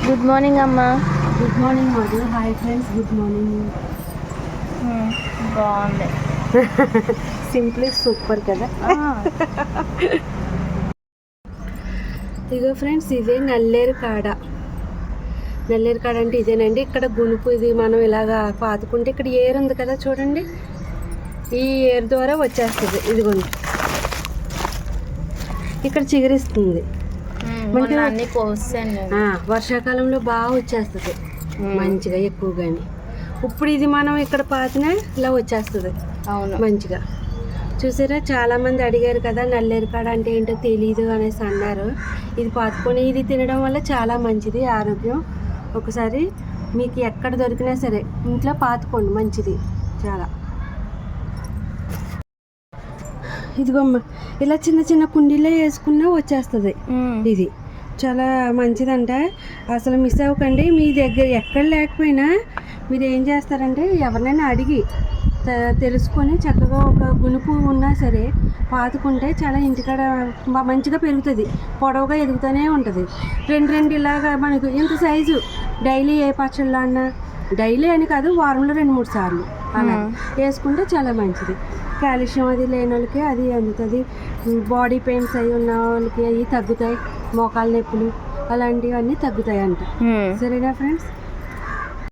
Good morning అమ్మా. Good morning Madhu. Hi friends, good morning. బాగుంది. Simply super కదా. ఇగో friends, ఇదే నల్లేరు కాడ. నల్లేరు కాడ అంటే ఇదేనండి. ఇక్కడ గునుపు ఇది మనం ఇలాగా పాతుకుంటే ఇక్కడ ఏరు ఉంది కదా చూడండి, ఈ ఏరు ద్వారా వచ్చేస్తుంది. ఇదిగోండి, ఇక్కడ చిగురిస్తుంది. వర్షాకాలంలో బాగా వచ్చేస్తుంది మంచిగా ఎక్కువగాని. ఇప్పుడు ఇది మనం ఇక్కడ పాతినా ఇలా వచ్చేస్తుంది. అవును, మంచిగా. చూసారా, చాలామంది అడిగారు కదా నల్లేరు కాడ అంటే ఏంటో తెలీదు అనేసి అన్నారు. ఇది పాతుకొని ఇది తినడం వల్ల చాలా మంచిది ఆరోగ్యం. ఒకసారి మీకు ఎక్కడ దొరికినా సరే ఇంట్లో పాతుకోండి, మంచిది చాలా. ఇదిగోమ్మ, ఇలా చిన్న చిన్న కుండీలో వేసుకున్నా వచ్చేస్తుంది. ఇది చాలా మంచిదంట. అసలు మిస్ అవ్వకండి. మీ దగ్గర ఎక్కడ లేకపోయినా మీరు ఏం చేస్తారంటే ఎవరినైనా అడిగి తెలుసుకొని చక్కగా ఒక గునుపు ఉన్నా సరే పాతుకుంటే చాలా ఇంటికాడ మంచిగా పెరుగుతుంది, పొడవుగా ఎదుగుతూనే ఉంటుంది. రెండు ఇలాగా మనకు ఇంత సైజు డైలీ ఏ పచ్చళ్ళు అన్నా, డైలీ అని కాదు వారంలో 2-3 సార్లు అలా వేసుకుంటే చాలా మంచిది. కాల్షియం అది లేని వాళ్ళకి అది అందుతుంది. బాడీ పెయిన్స్ అవి ఉన్న వాళ్ళకి అవి తగ్గుతాయి. మోకాలు నొప్పులు అలాంటివన్నీ తగ్గుతాయి అంట. సరేనా ఫ్రెండ్స్?